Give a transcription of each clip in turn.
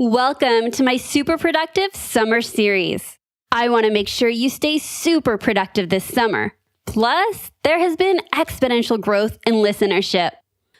Welcome to my super productive summer series. I want to make sure you stay super productive this summer. Plus, there has been exponential growth in listenership.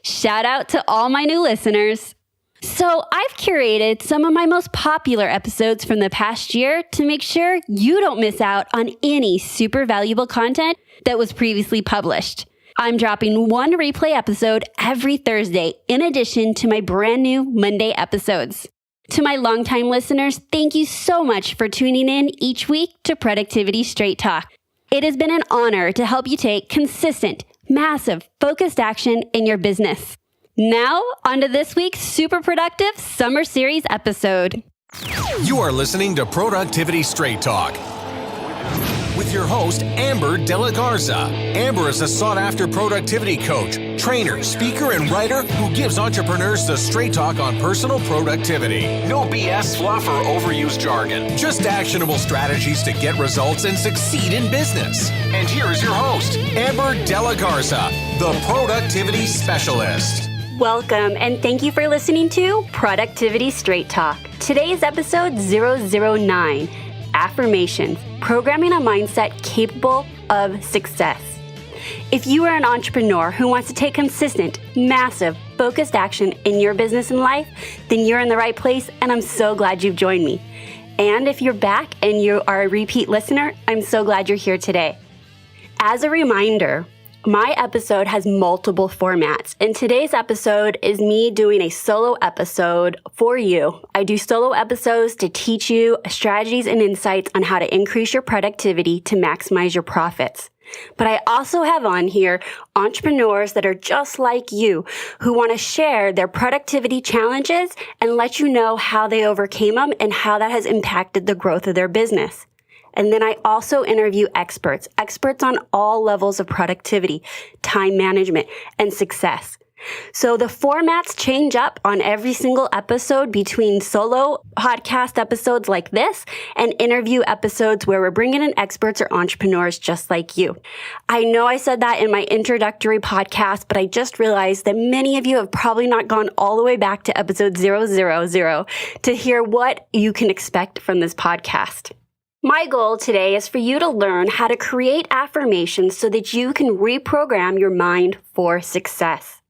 Shout out to all my new listeners. So I've curated some of my most popular episodes from the past year to make sure you don't miss out on any super valuable content that was previously published. I'm dropping one replay episode every Thursday in addition to my brand new Monday episodes. To my longtime listeners, thank you so much for tuning in each week to Productivity Straight Talk. It has been an honor to help you take consistent, massive, focused action in your business. Now, on to this week's super productive summer series episode. You are listening to Productivity Straight Talk with your host, Amber De La Garza. Amber is a sought-after productivity coach, trainer, speaker, and writer who gives entrepreneurs the straight talk on personal productivity. No BS fluff or overused jargon. Just actionable strategies to get results and succeed in business. And here is your host, Amber De La Garza, the Productivity Specialist. Welcome, and thank you for listening to Productivity Straight Talk. Today's episode 009, Affirmations, Programming a Mindset Capable of Success. If you are an entrepreneur who wants to take consistent, massive, focused action in your business and life, then you're in the right place, and I'm so glad you've joined me. And if you're back and you are a repeat listener, I'm so glad you're here today. As a reminder, my episode has multiple formats, and today's episode is me doing a solo episode for you. I do solo episodes to teach you strategies and insights on how to increase your productivity to maximize your profits. But I also have on here entrepreneurs that are just like you who want to share their productivity challenges and let you know how they overcame them and how that has impacted the growth of their business. And then I also interview experts on all levels of productivity, time management, and success. So the formats change up on every single episode between solo podcast episodes like this and interview episodes where we're bringing in experts or entrepreneurs just like you. I know I said that in my introductory podcast, but I just realized that many of you have probably not gone all the way back to episode 000 to hear what you can expect from this podcast. My goal today is for you to learn how to create affirmations so that you can reprogram your mind for success.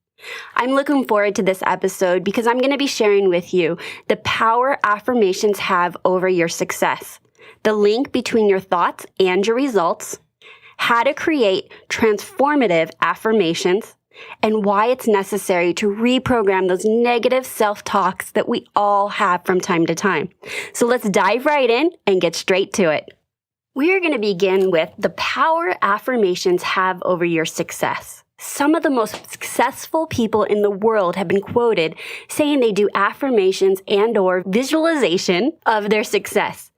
I'm looking forward to this episode because I'm going to be sharing with you the power affirmations have over your success, the link between your thoughts and your results, how to create transformative affirmations, and why it's necessary to reprogram those negative self-talks that we all have from time to time. So let's dive right in and get straight to it. We are going to begin with the power affirmations have over your success. Some of the most successful people in the world have been quoted saying they do affirmations and/or visualization of their success.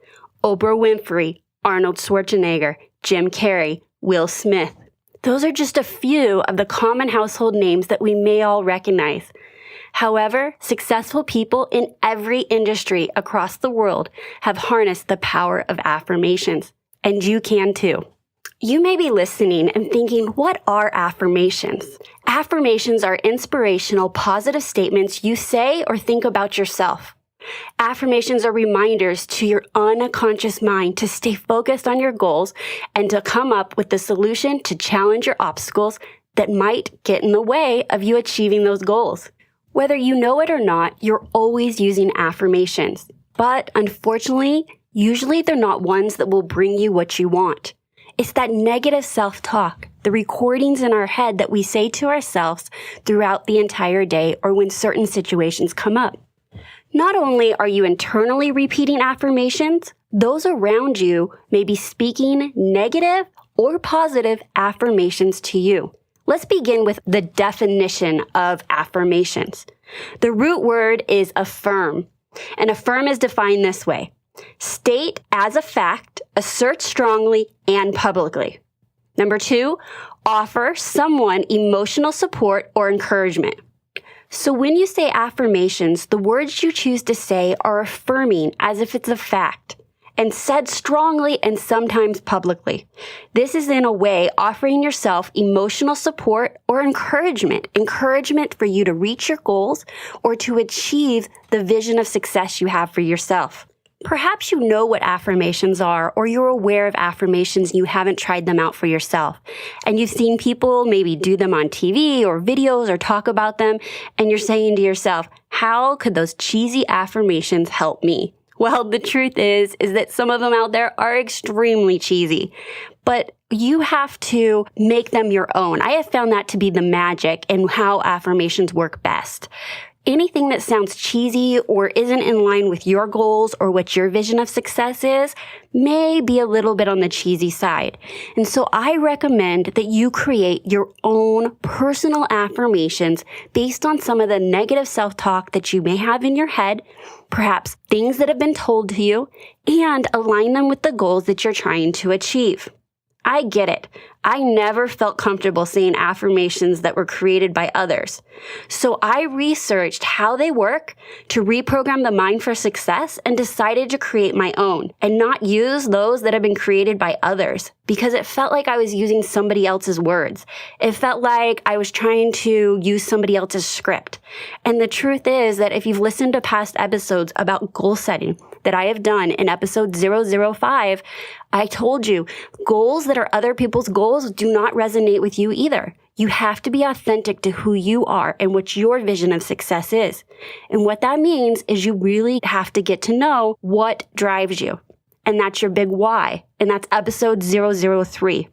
Oprah Winfrey, Arnold Schwarzenegger, Jim Carrey, Will Smith. Those are just a few of the common household names that we may all recognize. However, successful people in every industry across the world have harnessed the power of affirmations, and you can too. You may be listening and thinking, what are affirmations? Affirmations are inspirational, positive statements you say or think about yourself. Affirmations are reminders to your unconscious mind to stay focused on your goals and to come up with the solution to challenge your obstacles that might get in the way of you achieving those goals. Whether you know it or not, you're always using affirmations. But unfortunately, usually they're not ones that will bring you what you want. It's that negative self-talk, the recordings in our head that we say to ourselves throughout the entire day or when certain situations come up. Not only are you internally repeating affirmations, those around you may be speaking negative or positive affirmations to you. Let's begin with the definition of affirmations. The root word is affirm, and affirm is defined this way: state as a fact, assert strongly and publicly. Number 2, offer someone emotional support or encouragement. So when you say affirmations, the words you choose to say are affirming as if it's a fact. and said strongly and sometimes publicly. This is in a way offering yourself emotional support or encouragement for you to reach your goals or to achieve the vision of success you have for yourself. Perhaps you know what affirmations are, or you're aware of affirmations and you haven't tried them out for yourself. And you've seen people maybe do them on TV or videos or talk about them, and you're saying to yourself, how could those cheesy affirmations help me? Well, the truth is that some of them out there are extremely cheesy, but you have to make them your own. I have found that to be the magic and how affirmations work best. Anything that sounds cheesy or isn't in line with your goals or what your vision of success is may be a little bit on the cheesy side. And so I recommend that you create your own personal affirmations based on some of the negative self-talk that you may have in your head, perhaps things that have been told to you, and align them with the goals that you're trying to achieve. I get it. I never felt comfortable saying affirmations that were created by others. So I researched how they work to reprogram the mind for success and decided to create my own and not use those that have been created by others because it felt like I was using somebody else's words. It felt like I was trying to use somebody else's script. And the truth is that if you've listened to past episodes about goal setting that I have done in episode 005, I told you goals that are other people's goals do not resonate with you either. You have to be authentic to who you are and what your vision of success is. And what that means is you really have to get to know what drives you. And that's your big why. And that's episode 003.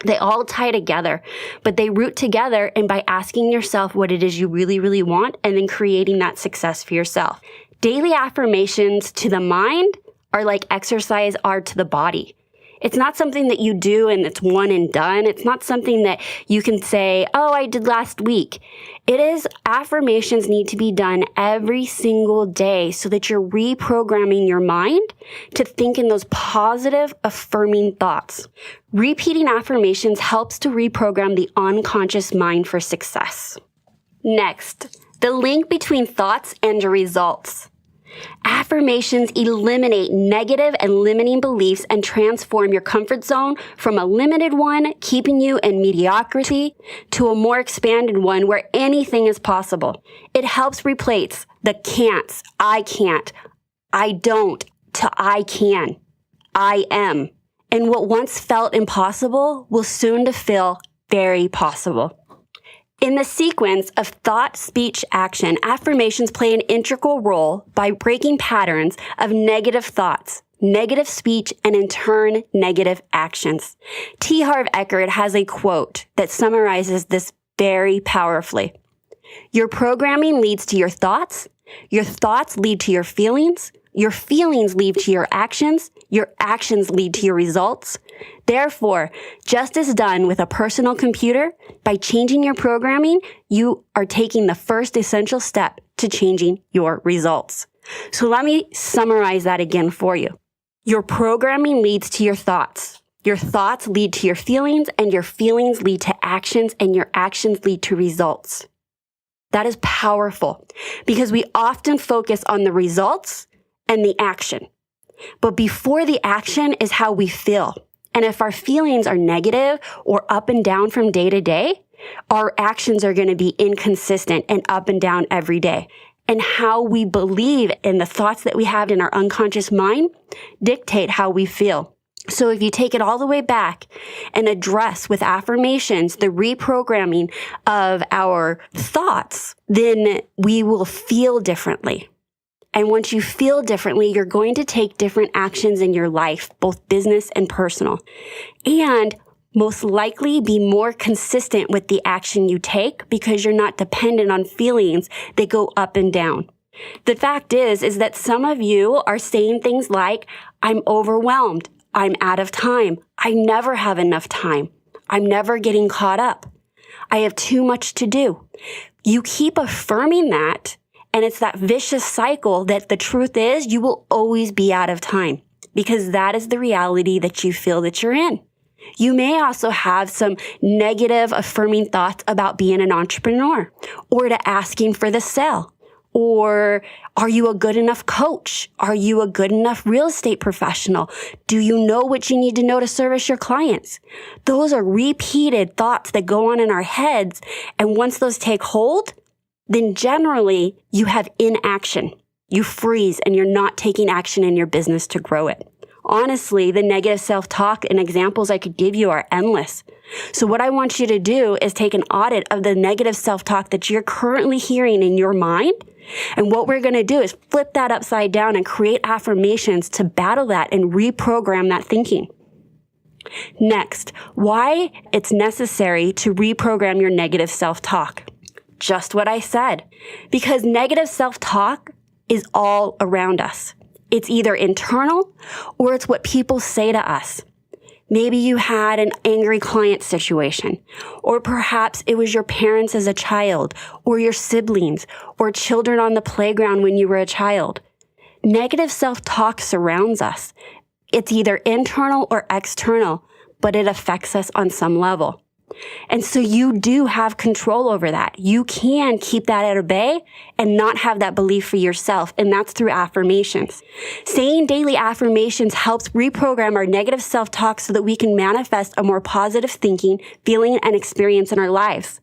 They all tie together, but they root together and by asking yourself what it is you really, really want and then creating that success for yourself. Daily affirmations to the mind are like exercise are to the body. It's not something that you do and it's one and done. It's not something that you can say, oh, I did last week. Affirmations need to be done every single day so that you're reprogramming your mind to think in those positive, affirming thoughts. Repeating affirmations helps to reprogram the unconscious mind for success. Next, the link between thoughts and results. Affirmations eliminate negative and limiting beliefs and transform your comfort zone from a limited one, keeping you in mediocrity, to a more expanded one where anything is possible. It helps replace the can'ts, I can't, I don't, to I can, I am. And what once felt impossible will soon to feel very possible. In the sequence of thought, speech, action, affirmations play an integral role by breaking patterns of negative thoughts, negative speech, and in turn, negative actions. T. Harv Eker has a quote that summarizes this very powerfully. Your programming leads to your thoughts lead to your feelings lead to your actions lead to your results. Therefore, just as done with a personal computer, by changing your programming, you are taking the first essential step to changing your results. So let me summarize that again for you. Your programming leads to your thoughts. Your thoughts lead to your feelings, and your feelings lead to actions, and your actions lead to results. That is powerful because we often focus on the results and the action. But before the action is how we feel. And if our feelings are negative or up and down from day to day, our actions are going to be inconsistent and up and down every day. And how we believe in the thoughts that we have in our unconscious mind dictate how we feel. So if you take it all the way back and address with affirmations the reprogramming of our thoughts, then we will feel differently. And once you feel differently, you're going to take different actions in your life, both business and personal, and most likely be more consistent with the action you take because you're not dependent on feelings that go up and down. The fact is that some of you are saying things like, I'm overwhelmed. I'm out of time. I never have enough time. I'm never getting caught up. I have too much to do. You keep affirming that, and it's that vicious cycle that the truth is you will always be out of time because that is the reality that you feel that you're in. You may also have some negative affirming thoughts about being an entrepreneur or to asking for the sale Or are you a good enough coach? Are you a good enough real estate professional? Do you know what you need to know to service your clients? Those are repeated thoughts that go on in our heads. And once those take hold, then generally you have inaction. You freeze and you're not taking action in your business to grow it. Honestly, the negative self-talk and examples I could give you are endless. So what I want you to do is take an audit of the negative self-talk that you're currently hearing in your mind. And what we're going to do is flip that upside down and create affirmations to battle that and reprogram that thinking. Next, why it's necessary to reprogram your negative self-talk. Just what I said. Because negative self-talk is all around us. It's either internal or it's what people say to us. Maybe you had an angry client situation, or perhaps it was your parents as a child, or your siblings, or children on the playground when you were a child. Negative self-talk surrounds us. It's either internal or external, but it affects us on some level. And so you do have control over that. You can keep that at bay and not have that belief for yourself. And that's through affirmations. Saying daily affirmations helps reprogram our negative self-talk so that we can manifest a more positive thinking, feeling, and experience in our lives.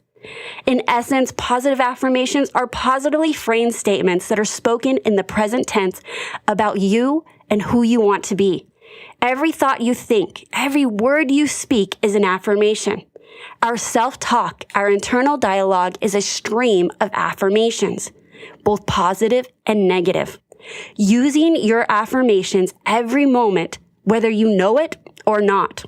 In essence, positive affirmations are positively framed statements that are spoken in the present tense about you and who you want to be. Every thought you think, every word you speak is an affirmation. Our self-talk, our internal dialogue is a stream of affirmations, both positive and negative. Using your affirmations every moment, whether you know it or not.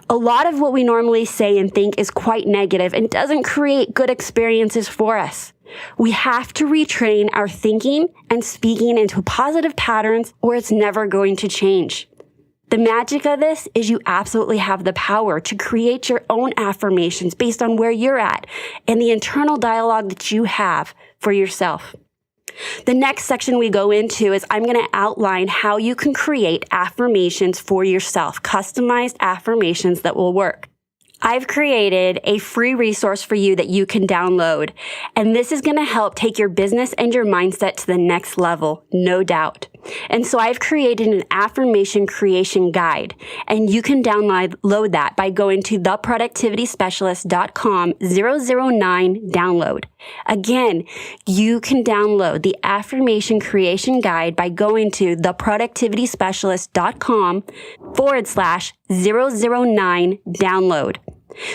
A lot of what we normally say and think is quite negative and doesn't create good experiences for us. We have to retrain our thinking and speaking into positive patterns or it's never going to change. The magic of this is you absolutely have the power to create your own affirmations based on where you're at and the internal dialogue that you have for yourself. The next section we go into is I'm going to outline how you can create affirmations for yourself, customized affirmations that will work. I've created a free resource for you that you can download, and this is going to help take your business and your mindset to the next level, no doubt. And so I've created an affirmation creation guide, and you can download that by going to theproductivityspecialist.com/009 download. Again, you can download the affirmation creation guide by going to theproductivityspecialist.com/009 download.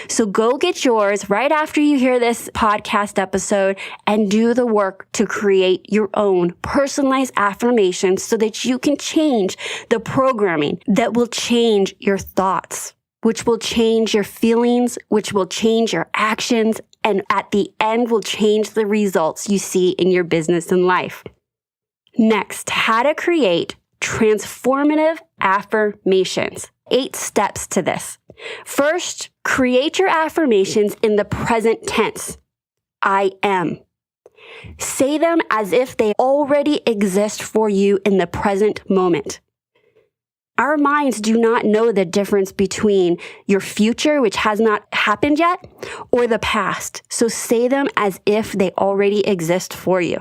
So go get yours right after you hear this podcast episode and do the work to create your own personalized affirmations so that you can change the programming that will change your thoughts, which will change your feelings, which will change your actions, and at the end will change the results you see in your business and life. Next, how to create transformative affirmations. 8 steps to this. First, create your affirmations in the present tense. I am. Say them as if they already exist for you in the present moment. Our minds do not know the difference between your future, which has not happened yet, or the past. So say them as if they already exist for you.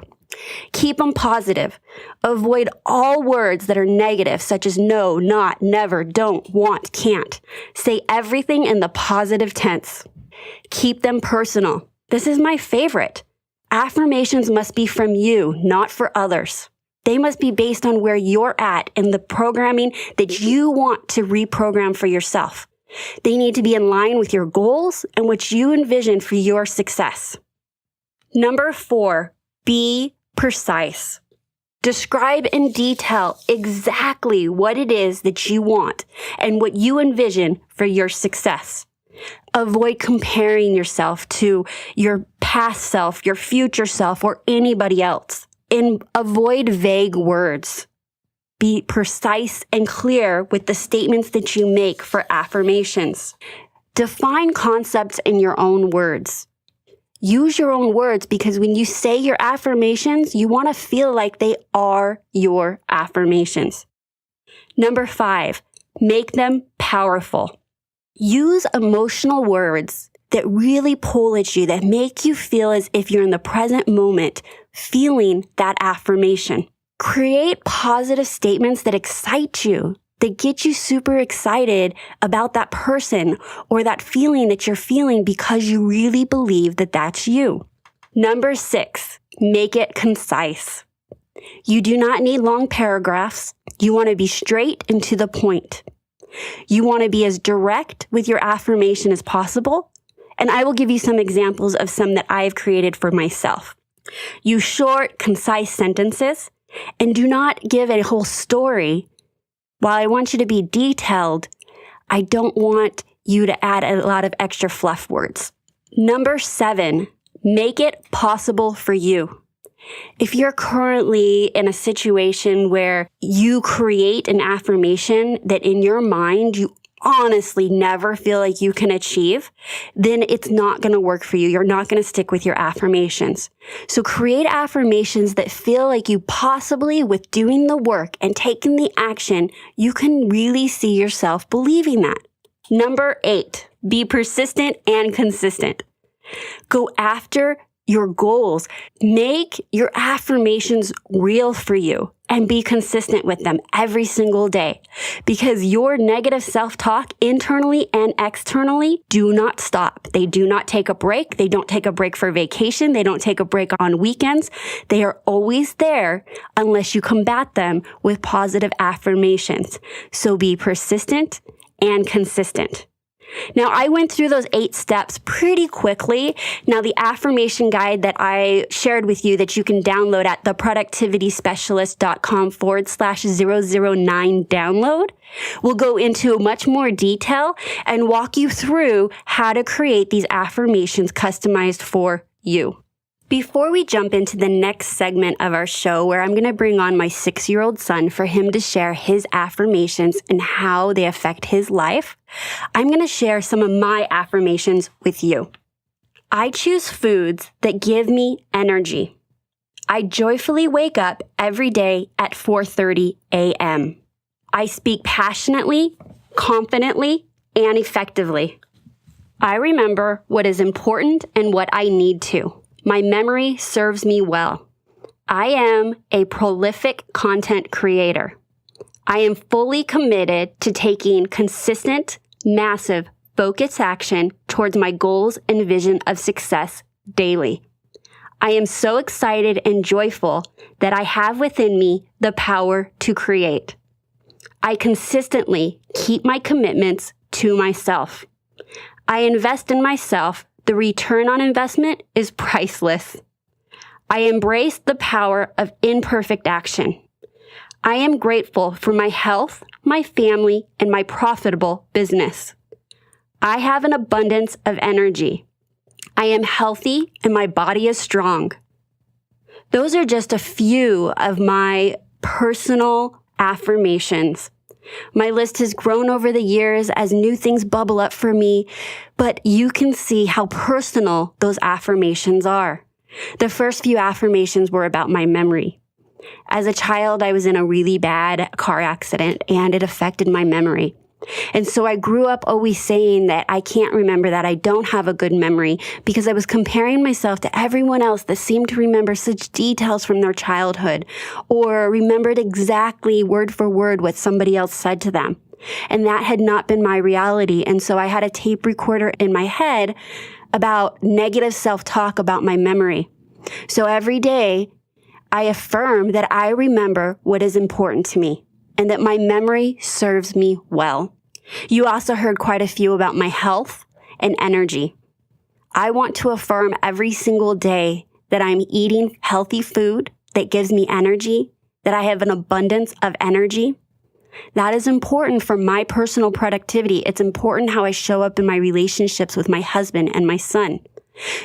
Keep them positive. Avoid all words that are negative, such as no, not, never, don't, want, can't. Say everything in the positive tense. Keep them personal. This is my favorite. Affirmations must be from you, not for others. They must be based on where you're at and the programming that you want to reprogram for yourself. They need to be in line with your goals and what you envision for your success. Number 4, be precise. Describe in detail exactly what it is that you want and what you envision for your success. Avoid comparing yourself to your past self, your future self, or anybody else. And avoid vague words. Be precise and clear with the statements that you make for affirmations. Define concepts in your own words. Use your own words because when you say your affirmations, you want to feel like they are your affirmations. Number 5, make them powerful. Use emotional words that really pull at you, that make you feel as if you're in the present moment, feeling that affirmation. Create positive statements that excite you, that get you super excited about that person or that feeling that you're feeling because you really believe that that's you. Number 6, make it concise. You do not need long paragraphs. You want to be straight and to the point. You want to be as direct with your affirmation as possible. And I will give you some examples of some that I have created for myself. Use short, concise sentences and do not give a whole story. While I want you to be detailed, I don't want you to add a lot of extra fluff words. Number 7, make it possible for you. If you're currently in a situation where you create an affirmation that in your mind you honestly never feel like you can achieve, then it's not going to work for you. You're not going to stick with your affirmations. So create affirmations that feel like you possibly, with doing the work and taking the action, you can really see yourself believing that. Number 8, be persistent and consistent. Go after your goals. Make your affirmations real for you and be consistent with them every single day, because your negative self-talk internally and externally do not stop. They do not take a break. They don't take a break for vacation. They don't take a break on weekends. They are always there unless you combat them with positive affirmations. So be persistent and consistent. Now, I went through those 8 steps pretty quickly. Now, the affirmation guide that I shared with you that you can download at theproductivityspecialist.com/009 download will go into much more detail and walk you through how to create these affirmations customized for you. Before we jump into the next segment of our show, where I'm going to bring on my 6-year-old son for him to share his affirmations and how they affect his life, I'm going to share some of my affirmations with you. I choose foods that give me energy. I joyfully wake up every day at 4:30 a.m. I speak passionately, confidently, and effectively. I remember what is important and what I need to. My memory serves me well. I am a prolific content creator. I am fully committed to taking consistent, massive, focused action towards my goals and vision of success daily. I am so excited and joyful that I have within me the power to create. I consistently keep my commitments to myself. I invest in myself. The return on investment is priceless. I embrace the power of imperfect action. I am grateful for my health, my family, and my profitable business. I have an abundance of energy. I am healthy and my body is strong. Those are just a few of my personal affirmations. My list has grown over the years as new things bubble up for me, but you can see how personal those affirmations are. The first few affirmations were about my memory. As a child, I was in a really bad car accident and it affected my memory. And so I grew up always saying that I can't remember, that I don't have a good memory, because I was comparing myself to everyone else that seemed to remember such details from their childhood or remembered exactly word for word what somebody else said to them. And that had not been my reality. And so I had a tape recorder in my head about negative self-talk about my memory. So every day I affirm that I remember what is important to me and that my memory serves me well. You also heard quite a few about my health and energy. I want to affirm every single day that I'm eating healthy food that gives me energy, that I have an abundance of energy. That is important for my personal productivity. It's important how I show up in my relationships with my husband and my son.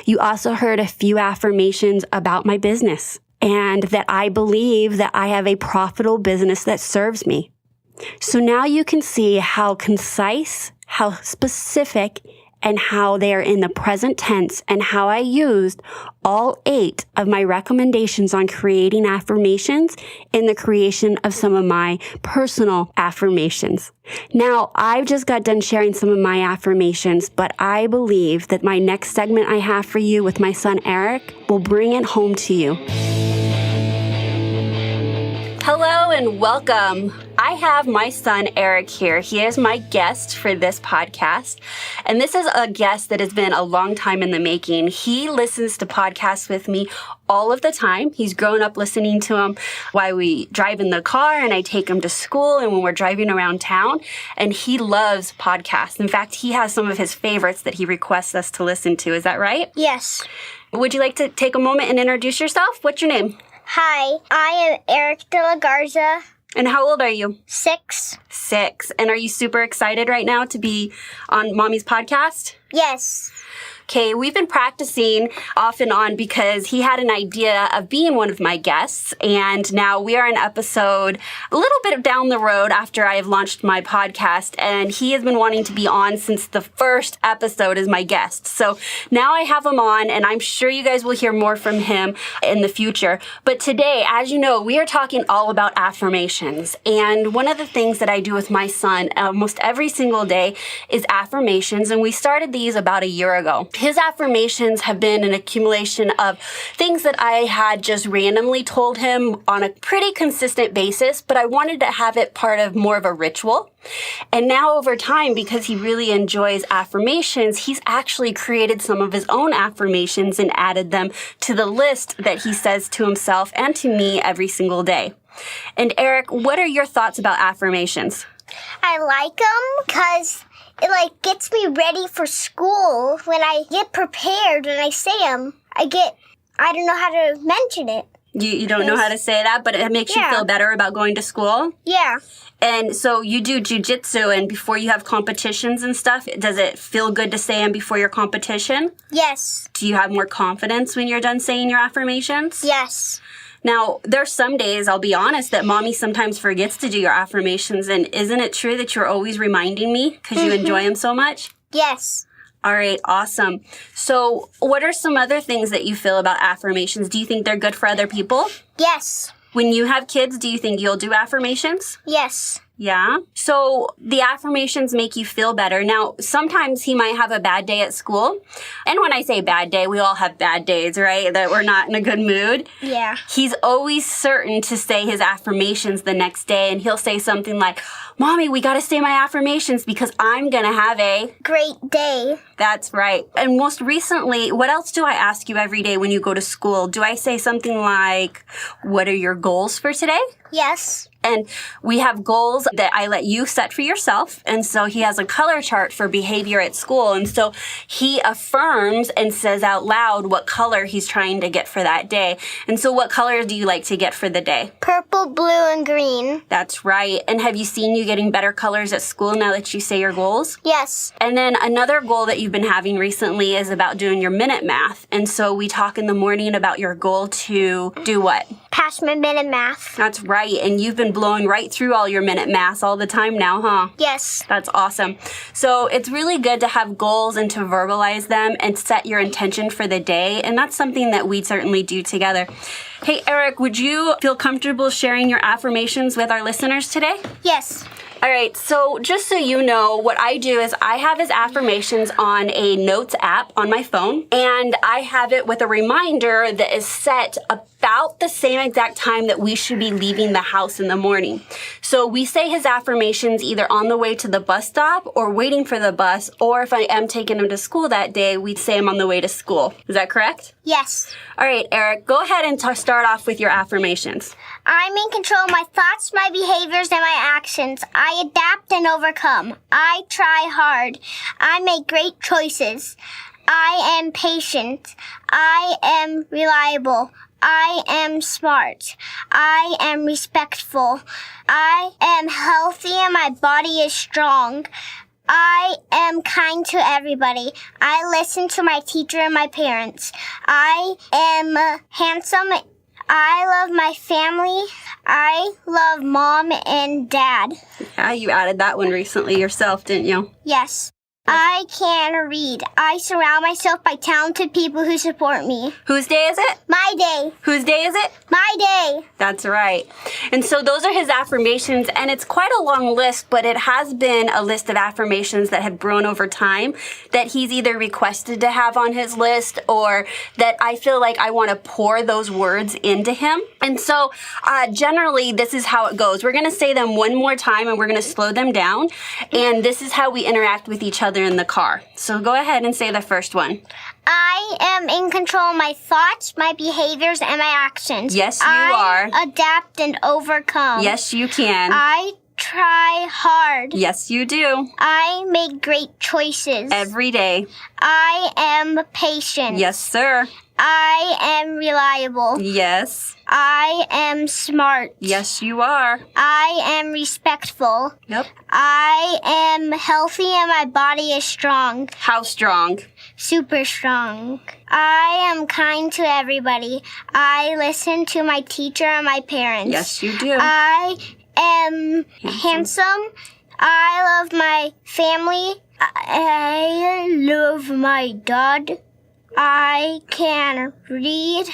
You also heard a few affirmations about my business and that I believe that I have a profitable business that serves me. So now you can see how concise, how specific, and how they are in the present tense and how I used all 8 of my recommendations on creating affirmations in the creation of some of my personal affirmations. Now, I've just got done sharing some of my affirmations, but I believe that my next segment I have for you with my son Erik will bring it home to you. Hello and welcome. I have my son Erik here. He is my guest for this podcast. And this is a guest that has been a long time in the making. He listens to podcasts with me all of the time. He's grown up listening to them while we drive in the car and I take him to school and when we're driving around town. And he loves podcasts. In fact, he has some of his favorites that he requests us to listen to. Is that right? Yes. Would you like to take a moment and introduce yourself? What's your name? Hi, I am Erik de la Garza. And how old are you? 6. 6. And are you super excited right now to be on Mommy's podcast? Yes. Okay, we've been practicing off and on because he had an idea of being one of my guests. And now we are in episode a little bit down the road after I have launched my podcast. And he has been wanting to be on since the first episode as my guest. So now I have him on and I'm sure you guys will hear more from him in the future. But today, as you know, we are talking all about affirmations. And one of the things that I do with my son almost every single day is affirmations. And we started these about a year ago. His affirmations have been an accumulation of things that I had just randomly told him on a pretty consistent basis, but I wanted to have it part of more of a ritual. And now over time, because he really enjoys affirmations, he's actually created some of his own affirmations and added them to the list that he says to himself and to me every single day. And Erik, what are your thoughts about affirmations? I like them because it gets me ready for school. When I get prepared, when I say them, I don't know how to mention it. You don't know how to say that, but it makes you feel better about going to school? Yeah. And so you do Jiu Jitsu, and before you have competitions and stuff, does it feel good to say them before your competition? Yes. Do you have more confidence when you're done saying your affirmations? Yes. Now, there's some days, I'll be honest, that Mommy sometimes forgets to do your affirmations. And isn't it true that you're always reminding me because you enjoy them so much? Yes. All right, awesome. So what are some other things that you feel about affirmations? Do you think they're good for other people? Yes. When you have kids, do you think you'll do affirmations? Yes. Yeah. So the affirmations make you feel better. Now, sometimes he might have a bad day at school. And when I say bad day, we all have bad days, right? That we're not in a good mood. Yeah. He's always certain to say his affirmations the next day. And he'll say something like, Mommy, we got to say my affirmations because I'm going to have a great day. That's right. And most recently, what else do I ask you every day when you go to school? Do I say something like, what are your goals for today? Yes. And we have goals that I let you set for yourself. And so he has a color chart for behavior at school. And so he affirms and says out loud what color he's trying to get for that day. And so what color do you like to get for the day? Purple, blue, and green. That's right. And have you seen you getting better colors at school now that you say your goals? Yes. And then another goal that you've been having recently is about doing your minute math. And so we talk in the morning about your goal to do what? Pass my minute math. That's right. And you've been blowing right through all your minute maths all the time now, huh? Yes. That's awesome. So it's really good to have goals and to verbalize them and set your intention for the day. And that's something that we certainly do together. Hey, Erik, would you feel comfortable sharing your affirmations with our listeners today? Yes. All right, so just so you know, what I do is I have his affirmations on a notes app on my phone, and I have it with a reminder that is set about the same exact time that we should be leaving the house in the morning. So we say his affirmations either on the way to the bus stop or waiting for the bus, or if I am taking him to school that day, we'd say him on the way to school. Is that correct? Yes. All right, Erik, go ahead and start off with your affirmations. I'm in control of my thoughts, my behaviors, and my actions. I adapt and overcome. I try hard. I make great choices. I am patient. I am reliable. I am smart. I am respectful. I am healthy and my body is strong. I am kind to everybody. I listen to my teacher and my parents. I am handsome. I love my family. I love Mom and Dad. Yeah, you added that one recently yourself, didn't you? Yes. I can read. I surround myself by talented people who support me. Whose day is it? My day. Whose day is it? My day. That's right. And so those are his affirmations, and it's quite a long list, but it has been a list of affirmations that have grown over time that he's either requested to have on his list or that I feel like I want to pour those words into him. And so generally, this is how it goes. We're going to say them one more time, and we're going to slow them down, and this is how we interact with each other in the car. So go ahead and say the first one. I am in control of my thoughts, my behaviors, and my actions. Yes, you are. I adapt and overcome. Yes, you can. I try hard. Yes, you do. I make great choices. Every day. I am patient. Yes, sir. I am reliable. Yes. I am smart. Yes, you are. I am respectful. Yep. I am healthy and my body is strong. How strong? Super strong. I am kind to everybody. I listen to my teacher and my parents. Yes, you do. I am handsome. I love my family. I love my dad. I can read.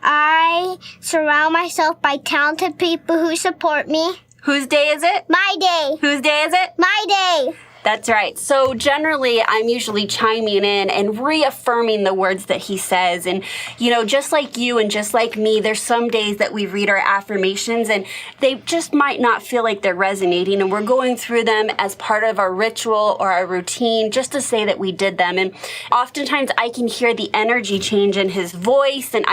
I surround myself by talented people who support me. Whose day is it? My day. Whose day is it? My day. That's right. So generally, I'm usually chiming in and reaffirming the words that he says. And, you know, just like you and just like me, there's some days that we read our affirmations and they just might not feel like they're resonating. And we're going through them as part of our ritual or our routine just to say that we did them. And oftentimes I can hear the energy change in his voice, and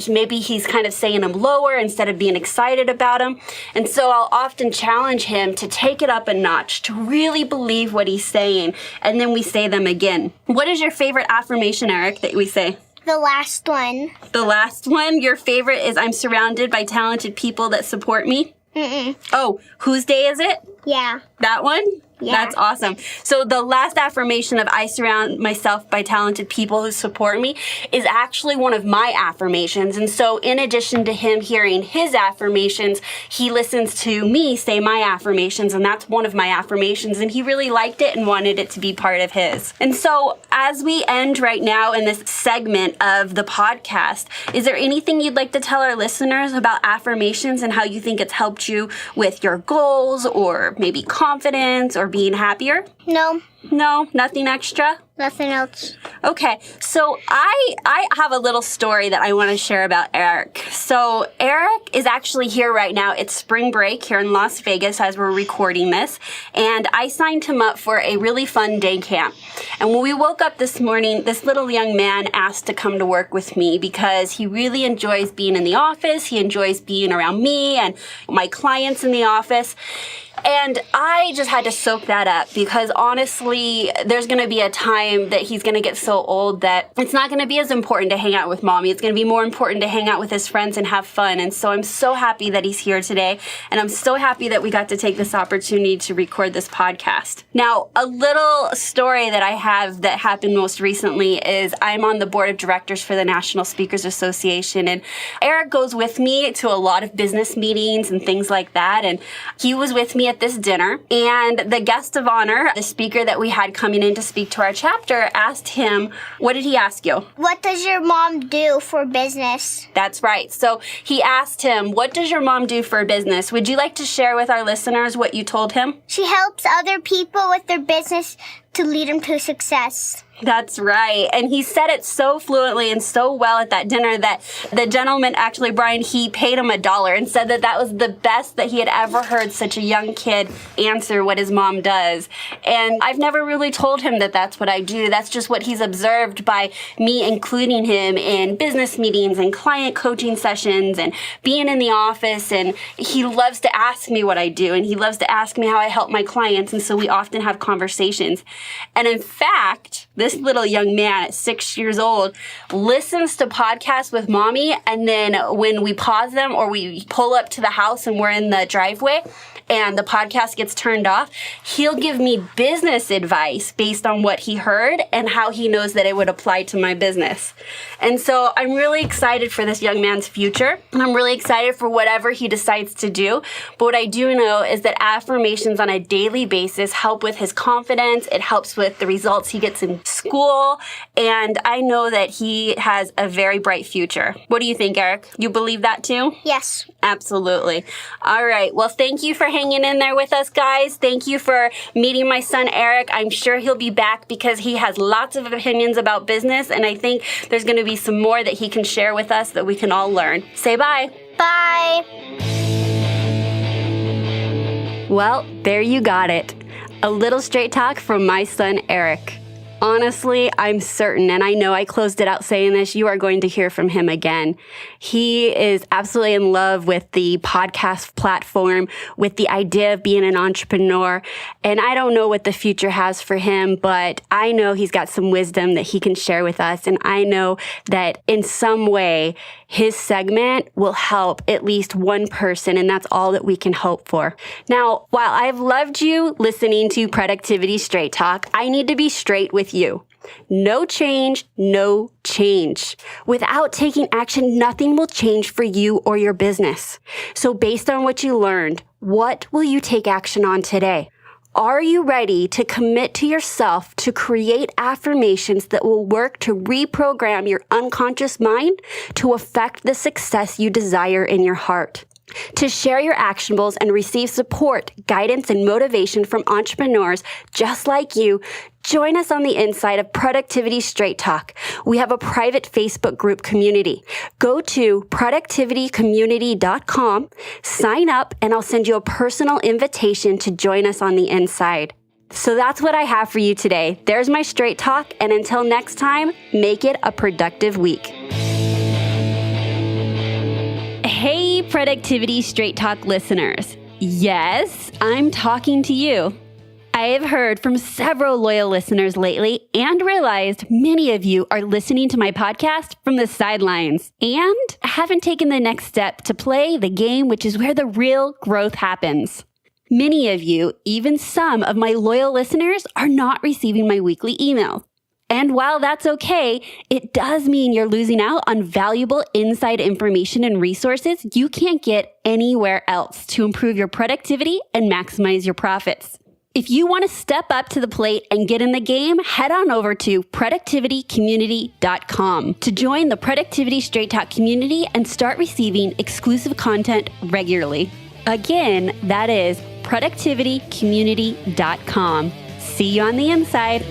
maybe he's kind of saying them lower instead of being excited about them. And so I'll often challenge him to take it up a notch, to really believe what he's saying, and then we say them again. What is your favorite affirmation, Erik, that we say? The last one. The last one? Your favorite is I'm surrounded by talented people that support me? Mm-mm. Oh, whose day is it? Yeah. That one? Yeah. That's awesome. So the last affirmation of I surround myself by talented people who support me is actually one of my affirmations. And so in addition to him hearing his affirmations, he listens to me say my affirmations, and that's one of my affirmations. And he really liked it and wanted it to be part of his. And so as we end right now in this segment of the podcast, is there anything you'd like to tell our listeners about affirmations and how you think it's helped you with your goals or maybe confidence or being happier? No. No, nothing extra? Nothing else. Okay, so I have a little story that I want to share about Erik. So Erik is actually here right now. It's spring break here in Las Vegas as we're recording this, and I signed him up for a really fun day camp. And when we woke up this morning, this little young man asked to come to work with me because he really enjoys being in the office. He enjoys being around me and my clients in the office. And I just had to soak that up because honestly, there's going to be a time that he's going to get so old that it's not going to be as important to hang out with mommy. It's going to be more important to hang out with his friends and have fun. And so I'm so happy that he's here today. And I'm so happy that we got to take this opportunity to record this podcast. Now, a little story that I have that happened most recently is I'm on the board of directors for the National Speakers Association. And Erik goes with me to a lot of business meetings and things like that. And he was with me at this dinner, and the guest of honor, the speaker that we had coming in to speak to our chapter, asked him, what did he ask you? What does your mom do for business? That's right. So he asked him, what does your mom do for business? Would you like to share with our listeners what you told him? She helps other people with their business to lead them to success. That's right. And he said it so fluently and so well at that dinner that the gentleman, actually, Brian, he paid him $1 and said that that was the best that he had ever heard such a young kid answer what his mom does. And I've never really told him that that's what I do. That's just what he's observed by me including him in business meetings and client coaching sessions and being in the office. And he loves to ask me what I do, and he loves to ask me how I help my clients. And so we often have conversations. And in fact, this little young man at 6 years old listens to podcasts with mommy, and then when we pause them or we pull up to the house and we're in the driveway, and the podcast gets turned off, he'll give me business advice based on what he heard and how he knows that it would apply to my business. And so I'm really excited for this young man's future, and I'm really excited for whatever he decides to do. But what I do know is that affirmations on a daily basis help with his confidence. It helps with the results he gets in school. And I know that he has a very bright future. What do you think, Erik? You believe that too? Yes. Absolutely. All right. Well, thank you for hanging in there with us, guys. Thank you for meeting my son, Erik. I'm sure he'll be back because he has lots of opinions about business. And I think there's going to be some more that he can share with us that we can all learn. Say bye. Bye. Well, there you got it. A little straight talk from my son, Erik. Honestly, I'm certain, and I know I closed it out saying this, you are going to hear from him again. He is absolutely in love with the podcast platform, with the idea of being an entrepreneur. And I don't know what the future has for him, but I know he's got some wisdom that he can share with us. And I know that in some way, his segment will help at least one person, and that's all that we can hope for. Now, while I've loved you listening to Productivity Straight Talk, I need to be straight with you. No change, no change. Without taking action, nothing will change for you or your business. So based on what you learned, what will you take action on today? Are you ready to commit to yourself to create affirmations that will work to reprogram your unconscious mind to affect the success you desire in your heart? To share your actionables and receive support, guidance, and motivation from entrepreneurs just like you, join us on the inside of Productivity Straight Talk. We have a private Facebook group community. Go to productivitycommunity.com, sign up, and I'll send you a personal invitation to join us on the inside. So that's what I have for you today. There's my straight talk, and until next time, make it a productive week. Hey, Productivity Straight Talk listeners. Yes, I'm talking to you. I have heard from several loyal listeners lately and realized many of you are listening to my podcast from the sidelines and haven't taken the next step to play the game, which is where the real growth happens. Many of you, even some of my loyal listeners, are not receiving my weekly email. And while that's okay, it does mean you're losing out on valuable inside information and resources you can't get anywhere else to improve your productivity and maximize your profits. If you want to step up to the plate and get in the game, head on over to productivitycommunity.com to join the Productivity Straight Talk community and start receiving exclusive content regularly. Again, that is productivitycommunity.com. See you on the inside.